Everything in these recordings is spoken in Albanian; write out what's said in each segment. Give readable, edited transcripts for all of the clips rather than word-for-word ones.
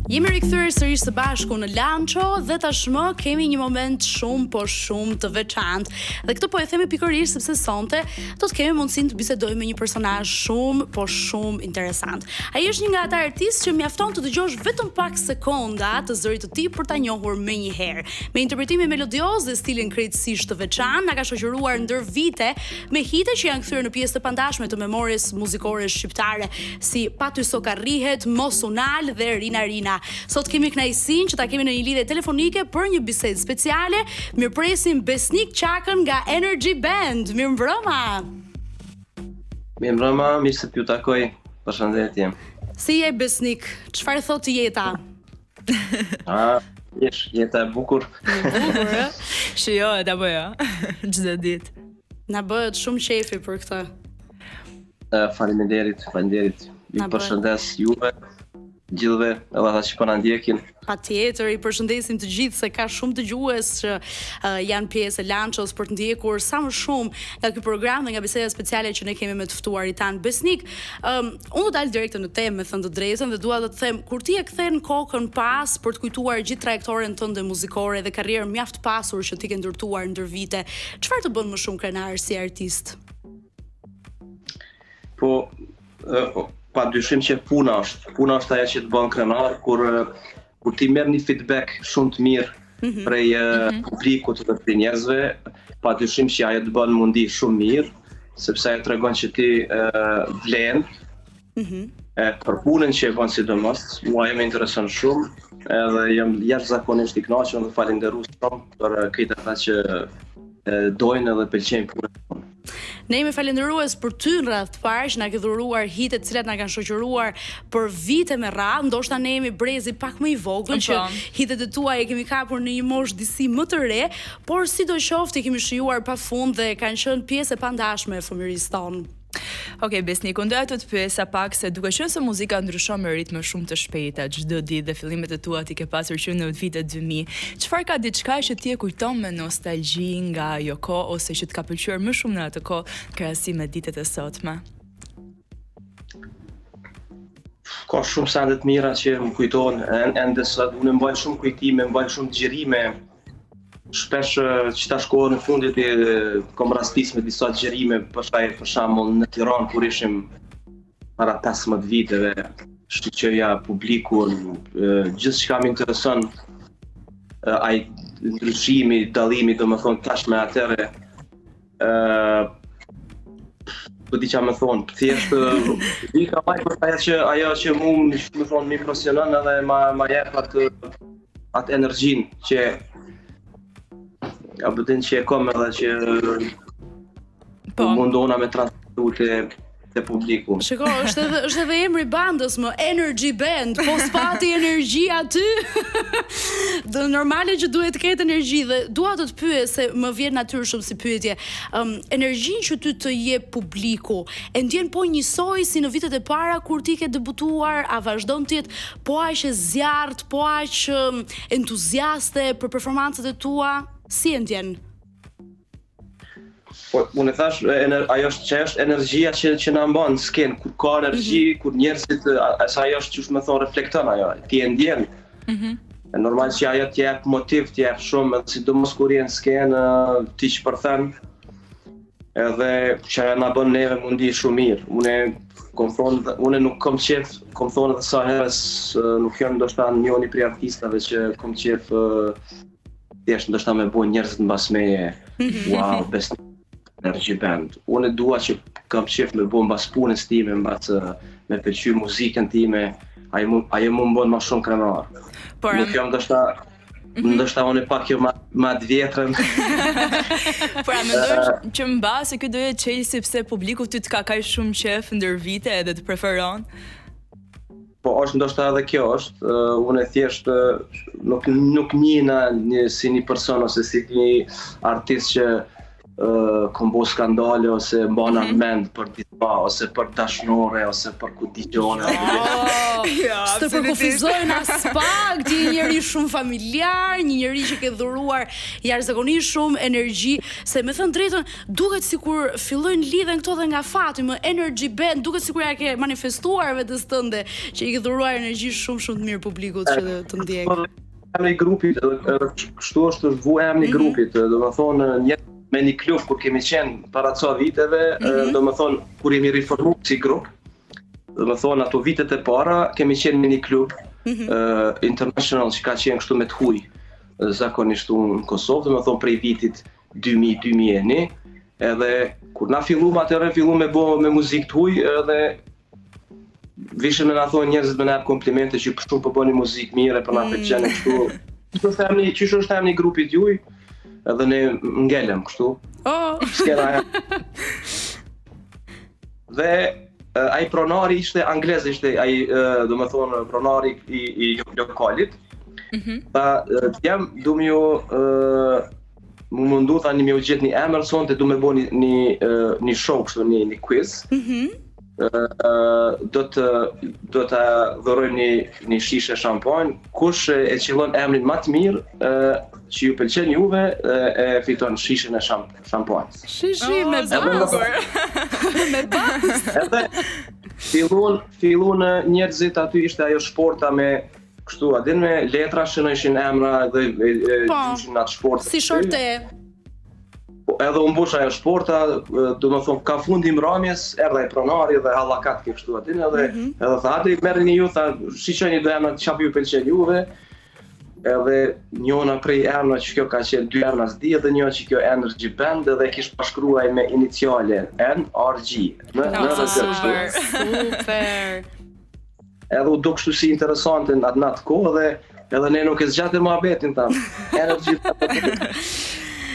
Jemi rikthyer sërish së bashku në Lanço dhe tashmë kemi një moment shumë të veçantë. Dhe këtë po e themi pikërisht sepse sonte do të kemi mundësinë të bisedojmë me një personazh shumë interesant. Ai është një nga ata artistë që mjafton të dëgjosh vetëm pak sekonda të zërit të tij për ta njohur menjëherë. Me interpretime melodios dhe stilin krejtësisht të veçantë, na ka shoqëruar ndër vite me hite që janë kthyer në pjesë të pandashme të memorisë muzikore shqiptare, si Pa ty so ka rrihet, Mos Unal dhe Rina. Sot kemi kënaqësinë që ta kemi në një lidhje telefonike për një bisedë speciale. Mirpresim Besnik Qakën nga Energy Band. Mirëmbrëma. Mirëmbrëma, mirë se t'ju takoj. Përshëndetje. Si je Besnik? Çfarë thot jeta? Jeta e bukur. Bukur, ë? Shijohet apo jo? Çdo ditë. Na bëhet shumë qefi për këtë. Faleminderit. Ju përshëndes juve, gjithëve, edhe ata që po na ndjekin. Patjetër, i përshëndesim të gjithë se ka shumë dëgjues që janë pjesë e Lanços për të ndjekur sa më shumë nga ky program dhe nga biseda speciale që ne kemi me të ftuarit tan. Besnik, unë do dal direkt në temë, me thënë të drejtën, dhe dua të të them, kur ti e kthen kokën pas për të kujtuar gjithë trajektoren tënde muzikore dhe karrierën mjaft pasur që ti ke ndërtuar ndër vite, çfarë të bën më shumë krenar si artist? Pa dyshim që puna është ajo që të bën krenar, kur ti merr një feedback shumë të mirë prej publikut dhe prej njerëzve, pa dyshim që ajo të bën mundi shumë mirë, sepse ajo tregon që ti vlen për punën që e bën sidomos. Mua më intereson shumë, edhe jam jashtëzakonisht i kënaqur dhe falenderoj shumë për këtë ata që dojnë edhe pëlqejnë punën tonë. Ne jemi falendërues për ty në radhë të parë që na ke dhuruar hite të cilat na kanë shoqëruar për vite me radhë, ndoshta ne jemi brezi pak më i vogël që hitet e tuaja e kemi kapur në një moshë disi më të re, por sidoqoftë i kemi shijuar pafund dhe kanë qenë pjesë e pandashme e fëmijërisë tonë. Okej, Besnik, unë doja të pyesa pak se duke qenë se muzika ndryshon me ritme shumë të shpejta çdo ditë dhe fillimet e tua ti ke pasur që në vitet 2000, çfarë ka diçka që ti e kujton me nostalgji nga ajo kohë ose që të ka pëlqyer më shumë në atë kohë krahasim me ditët e sotme? Ka shumë sende të mira që më kujtojnë ende sot. Unë mbaj shumë kujtime, mbaj shumë xhirime. Shpesh që ta shkohë në fundit kom rastis me disa xherime, për shembull në Tiranë kur ishim para 15 viteve, shqyqeja publikun, gjithçka më intereson, ai ndryshimi, dallimi, domethënë tash me atëre, po di çfarë më thon, thjesht vika për ajo që mua më thon më impresionon edhe ma jep atë energjinë që abëtin që e kom edhe që mundona me transmetu te publiku. Shiko, është edhe emri bandës më, Energy Band, po s'pati energji aty. Dhe normale që duhet të ketë energji dhe dua të pyes se më vjen natyrshëm si pyetje. Energjinë që ty të jep publiku, e ndjen po njësoj si në vitet e para kur ti ke debutuar, a vazhdon të jetë po aq e zjarrt, po aq entuziaste për performancat e tua? Si e ndjen? Po, unë e thash, ajo është energjia që na mban skenë, kur ka energji, kur njerëzit, ajo është që më thonë reflekton ajo, ti e ndjen. Normal që ajo t'jep motiv, t'jep shumë, edhe sidomos kur je në skenë, ti që përthen, edhe që ajo na bën neve mundi shumë mirë. Unë nuk kom qef, kom thonë edhe sa herës, nuk jam ndoshta njëri prej artistave që kom qef thjesht ndoshta me bën njerëzit mbas meje. Wow, Besnik Energy Band. Unë dua që kam qef me bën mbas punës time, mbas me pëlqy muzikën time, ajo më bën më shumë krenar. Nuk jam ndoshta unë pak jo ma të vjetrën. Por a mendoj që mbas se ky do jetë çelësi pse publiku ty të ka kaq shumë qef ndër vite edhe të preferon? Po është ndoshta edhe kjo është, unë thjesht nuk njihna si një person ose si një artist që kom bo skandale ose mbana mend për diçka ose për dashnore ose për kudigjone. Së të përkufizojnë as pak, ti je njëri shumë familjar, një njëri që ke dhuruar jashtëzakonisht shumë energji, se me thënë drejtën, duket sikur fillojnë lidhen këto dhe nga fati, më energy band, duket sikur ja ke manifestuar vetes tënde, që i ke dhuruar energji shumë të mirë publikut që të ndjek. Emri i grupit, kështu është vuaj emri i grupit, domethënë një me një klub kur kemi qenë para ca viteve, domethënë kur jemi riformuar si grup, domethënë ato vitet e para kemi qenë me një klub international që ka qenë kështu me të huj, zakonisht në Kosovë, domethënë prej vitit 2000-2001, edhe kur na filluam atëherë filluam me bë me muzikë të huj, edhe vishën me na thonë njerëzit me na jap komplimente që shumë po bëni muzikë mirë, po na pëlqen kështu. Çish është emri i grupit juaj? Edhe ne ngelem kështu. Skena. Dhe ai pronari ishte anglez, ishte ai domethënë pronari i lokalit. Pa jam du më më mundu tani më u gjet një emër sonte du më bëni një show kështu një quiz. Do të dhurojmë një shishe shampanjë. Kush e qillon emrin më të mirë që ju pëlqen juve e fiton shishën e shampanjës. Shishi me bukur. Me bazë. Edhe fillon njerëzit aty ishte ajo shporta me kështu, a din me letra shënojshin emra dhe ishin atë shporta. Si shorte. Edhe u mbush ajo shporta, domethënë ka fundi mramjes, erdha i pronari dhe hallakat kështu aty edhe tha hati merrni ju, tha shiqoni do emrat çfarë ju pëlqen juve. Edhe njëna prej emra që kjo ka qenë 2 emra s'di edhe një që kjo Energy Band edhe kish pashkruaj me iniciale NRG. Super. Edhe u do kështu si interesante në atë kohë edhe ne nuk e zgjatë muhabetin tam. Energy Band.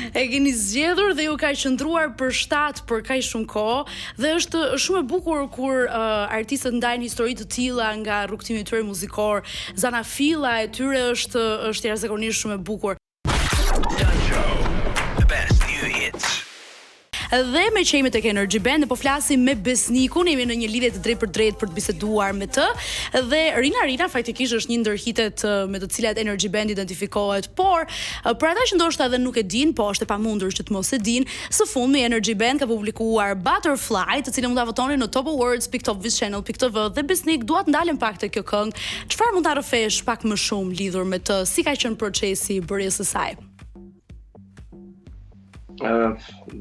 E keni zgjedhur dhe ju ka qëndruar për shtat për kaq shumë kohë dhe është shumë e bukur kur artistët ndajnë histori të tilla nga rrugtimi i tyre muzikor. Zanafilla e tyre është jashtëzakonisht shumë e bukur. Dhe me qejmet e Energy Band, ne po flasim me Besnikun, jemi në një lidhje të drejtë për drejtë për të biseduar me të. Dhe Rina faktikisht është një ndër hitet me të cilat Energy Band identifikohet, por për ata që ndoshta edhe nuk e din, po është e pamundur që të mos e din, së fundmi Energy Band ka publikuar Butterfly, të cilën mund ta votoni në topawards.topvision.tv dhe Besnik dua të ndalem pak te kjo këngë. Çfarë mund ta rrëfesh pak më shumë lidhur me të? Si ka qenë procesi i bërjes së saj?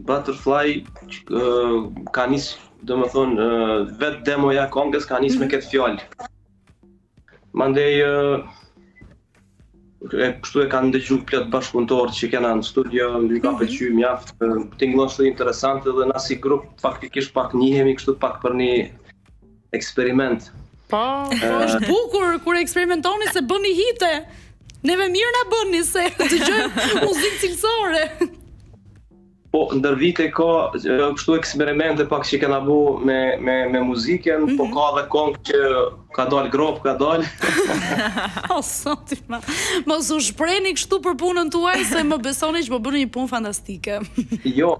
Butterfly ka nis, domethënë vetë demoja këngës ka nis me këtë fjalë. Mandej kështu e kanë ndëgju plot bashkëpunëtorë që kena në studio, më ka pëlqyer mjaft, tingëllon shumë interesante dhe na si grup faktikisht pak njihemi kështu pak për një eksperiment. Po, është bukur kur eksperimentoni se bëni hite. Neve mirë na bëni se dëgjojmë muzikë cilësore. Po, ndër vite ka kështu eksperimente pak që kena bu me muzikën, po ka dhe këngë që ka dalë grop, ka dalë. O, soti ma. Mos u shprehni kështu për punën tuaj se më besoni që po bëni një punë fantastike. Jo,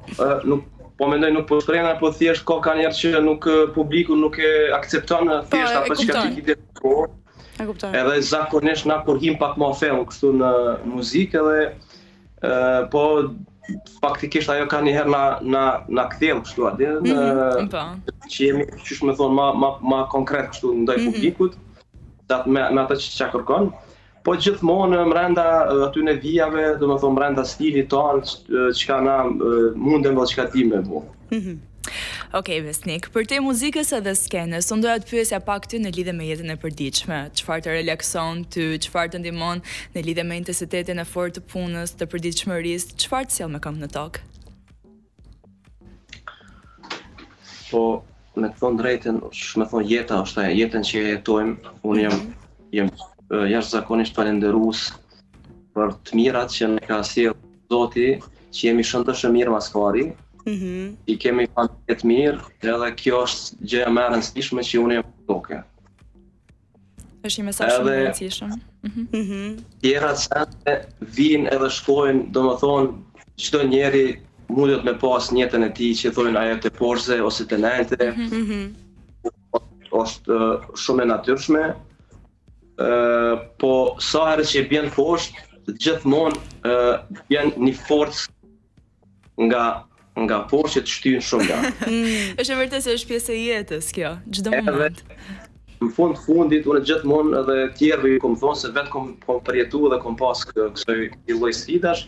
po mendoj nuk po shprehna, po thjesht ka njerëz që nuk publiku nuk e akcepton thjesht apo çka ti ke thënë. E kuptoj. Edhe zakonisht na kur him pak më fell kështu në muzikë edhe po faktikisht ajo ka njëherë na kthjell kështu aty që jemi qysh më thonë ma konkret kështu ndaj publikut me ata që kërkon, po gjithmonë brenda aty në vijave, domethënë brenda stilit tonë çka na mundem dhe çka ti me bu. Okej, Besnik, për te muzikës edhe skenës, unë doja të pyesja pak ty në lidhje me jetën e përditshme. Çfarë të relakson ty, çfarë të ndihmon në lidhje me intensitetin e fortë të punës, të përditshmërisë, çfarë të sjell me këmbë në tokë? Po, me të thonë drejtën, me thonë jeta është ajo, jetën që jetojmë, unë jam jashtëzakonisht falendërues për të mirat që ne ka sjell Zoti, që jemi shëndetshëm mirë maskari. I kemi familje të mirë, edhe kjo është gjëja më e rëndësishme që unë jam tokë. Është një mesazh shumë i rëndësishëm. Tjera sende vinë edhe shkojnë, domethënë çdo njeri mundet me pas njëtën e tij që thonë ajo të Porsche ose të Nante. Është shumë e natyrshme. Po sa herë që bjen poshtë, gjithmonë bjen një forcë nga poshtë që të shtyn shumë lart. Është e vërtetë se është pjesë e jetës kjo, çdo moment. Në fundit, unë gjithmonë edhe tjerëve kom thonë se vetë kom përjetu dhe kom pas kësaj lloj sfidash.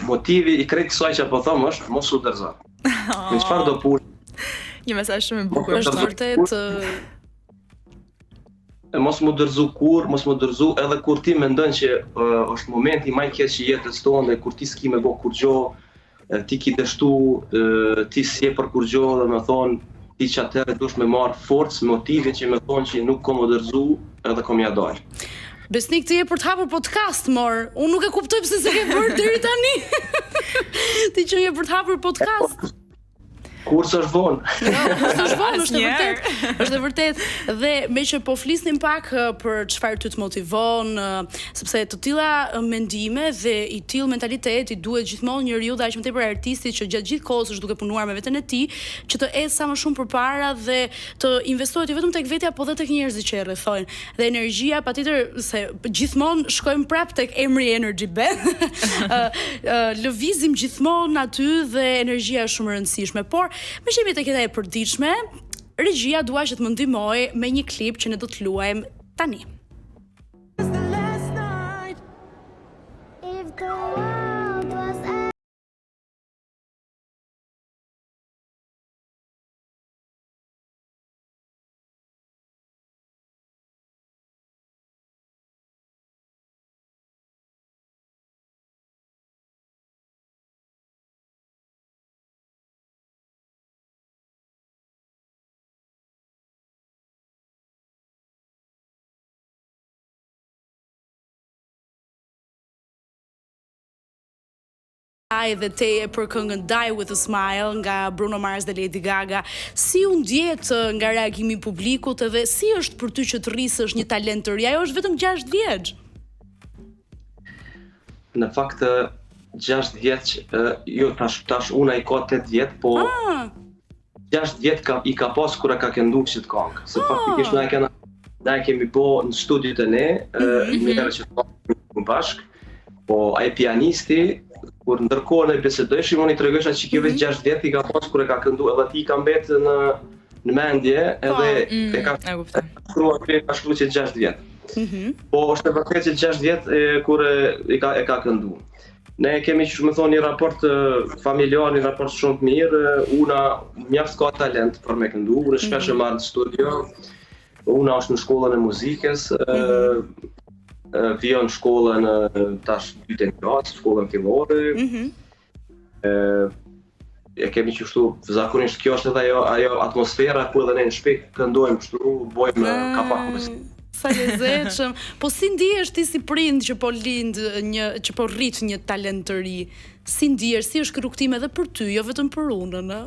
Motivi i krejt kësaj që po them është mos u dërzo. Në çfarë do punë? Një mesazh shumë i bukur. Është vërtet mos më dërzu mos më dërzu edhe kur ti mendon që është momenti më i keq i jetës tonë, kur ti s'ki me bo kur gjo, ti ki dështu, ti s'je për kur gjo, dhe me thonë, ti që atëherë dush me marrë forcë, motivin që me thonë që nuk kom më dërzu edhe kom ja dalë. Besnik, ti je për të hapur podcast, mor. Unë nuk e kuptoj pse se ke bërë deri tani. Ti që je për të hapur podcast. Kur s'është vonë. Është vonë, është e vërtet. Është e vërtet. Dhe me që po flisnim pak për çfarë ty të motivon, sepse të tilla mendime dhe i till mentalitet i duhet gjithmonë njeriu dhe aq më tepër artistit që gjatë gjithë kohës është duke punuar me veten e tij, që të ecë sa më shumë përpara dhe të investohet jo vetëm tek vetja, por edhe tek njerëzit që e rrethojnë. Dhe energjia patjetër se gjithmonë shkojmë prap tek emri Energy Band. Lëvizim gjithmonë aty dhe energjia është shumë e rëndësishme, por me shemi të këta e përditshme, regjia dua që të më ndihmoj me një klip që ne do të luajmë tani. Dhe te për këngën Die With A Smile nga Bruno Mars dhe Lady Gaga. Si u ndjet nga reagimi i publikut edhe si është për ty që të rrisësh një talent të ri? Ajo është vetëm 6 vjeç. Në fakt 6 vjeç, jo tash unë ai ka 8 vjet, po 6 vjet i ka pas kur ka këndu këtë këngë. Se faktikisht na kemi bo në studiot e ne, në herë që të këndu bashk, po ai pianisti kur ndërkohë ne bisedojshim, unë i tregosha që kjo vetë 6 vjet i ka pas kur e ka këndu, edhe ti ka mbetë në mendje, edhe e ka shkruar që 6 vjet. Po është e vërtetë që 6 vjet kur e ka këndu. Ne kemi që më thonë një raport familjar, një raport shumë të mirë, una mjaft ka talent për me këndu, unë shpesh e marrë në studio, una është në shkollën e muzikës, vion shkollën tash 2 klasë, shkollën fillore. E kemi qështu, zakonisht kjo është edhe ajo atmosfera ku edhe ne në shpik këndojmë kështu, bojmë kapak muzikë. Sa lezetshëm. Po si ndihesh ti si prind që po që po rrit një talent të ri? Si ndihesh, si është ky rrugtim edhe për ty, jo vetëm për unën, ë?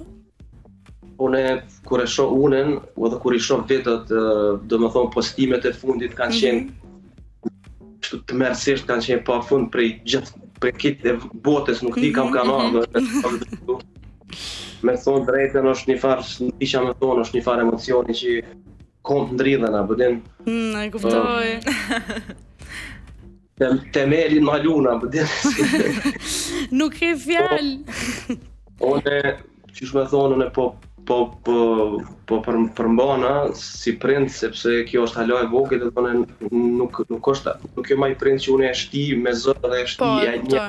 Unë kur e shoh unën, edhe kur i shoh vetët, domethënë postimet e fundit kanë qenë të mërësisht, kanë qenë pa fund prej kitë e botës, nuk ti kam kanal. Me thonë drejtën është një farë, isha me thonë është një farë emocioni që kom të ndridhen, a bëdin. E kuptoj. Temelin maluna, bëdin. Nuk e fjalë. Unë, qysh me thonë, unë po përmbana si prind, sepse kjo është hala e vogël, dhe thonë nuk jo ma i prind që unë e shti me zërë dhe e shti e një.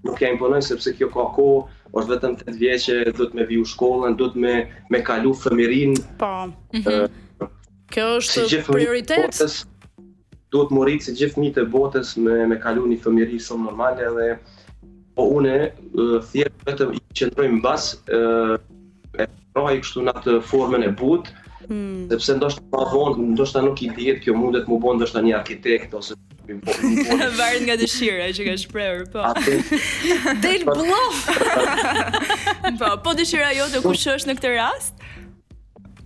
Nuk ja imponoj sepse kjo ka kohë, është vetëm 8 vjeqe, do të me viju shkollën, do të me kalu fëmirin. Po. Kjo është prioritet. Do të morit si gjithë fëmijët e botës me kalu një fëmiri shumë normale dhe po une thjesht vetëm i qëndroj mbas e praj kështu në atë formën e butë, sepse ndoshta nuk i dihet kjo mundet mu bon ndoshta një arkitekt ose varet nga dëshira që ka shprehur, po. Del bllaf. Po dëshira jote kush është në këtë rast?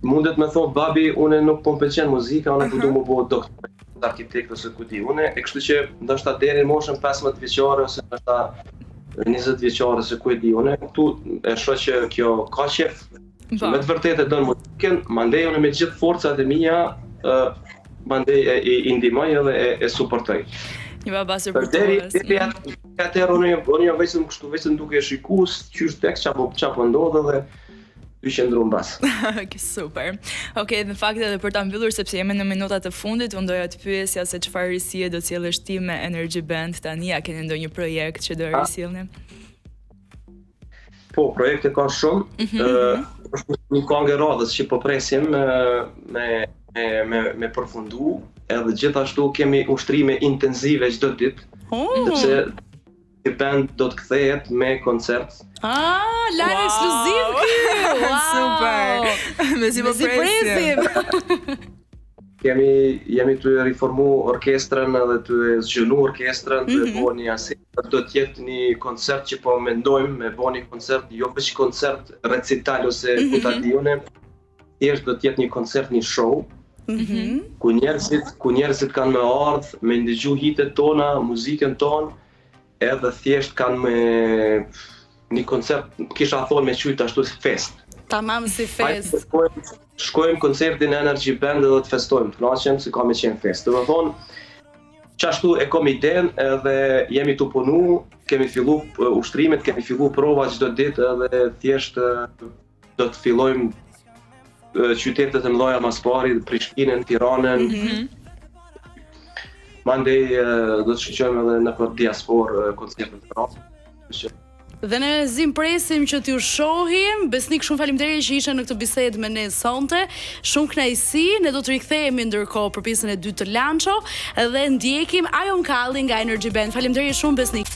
Mundet me thonë babi, unë nuk po m'pëlqen muzika, unë po du më bëhet doktor. arkitekt ose ku di une, e kështu që ndoshta deri në moshën 15 vjeçare ose ndoshta 20 vjeçare se ku e di une, këtu e shoh që kjo ka qef, me të vërtetë don muzikën, mandej unë me gjithë forcat e mia, mandej i ndihmoj edhe e suportoj. Një baba Për deri supportues. atëherë unë jam vetëm duke shikues qysh tek çapo ndodh dhe dy qëndru mbas. Super. Okej, në fakt edhe për ta mbyllur sepse jemi në minutat e fundit, unë doja të pyesja se çfarë risie do sjellësh ti me Energy Band tani, a keni ndonjë projekt që do risjellni? Po, projekte ka shumë. Është një këngë radhës që po presim me përfundu, edhe gjithashtu kemi ushtrime intenzive çdo ditë, sepse band do të kthehet me koncert. Lajm ekskluziv ky. Super. Mezi po presim. Jemi të riformu orkestrën edhe të zgjënu orkestrën, të bëni një aset. Do të jetë një koncert që po mendojmë me bëni koncert, jo veç koncert recital ose ku ta diune. Thjesht do të jetë një koncert, një show. Ku njerëzit kanë me ardhë, me ndëgju hitet tona, muzikën tonë, edhe thjesht kanë me një koncert, kisha thonë me qytë ashtu si fest. Tamam si fest. Shkojmë koncertin Energy Band edhe të festojmë, të knaqem se ka me qenë fest. Do të thonë, qashtu e kom iden edhe jemi të punu, kemi fillu ushtrimet, kemi fillu prova çdo ditë edhe thjesht do të fillojmë qytetet e mëdha mas pari, Prishtinën, Tiranën. Mandej do të shqyqojmë edhe në për diasporë koncertet të rrasë. Dhe ne presim që t'ju shohim. Besnik, shumë faleminderit që ishe në këtë bisedë me ne sonte. Shumë kënaqësi. Ne do të rikthehemi ndërkohë për pjesën e dytë të Lanço dhe ndjekim Ion Kalli nga Energy Band. Faleminderit shumë Besnik.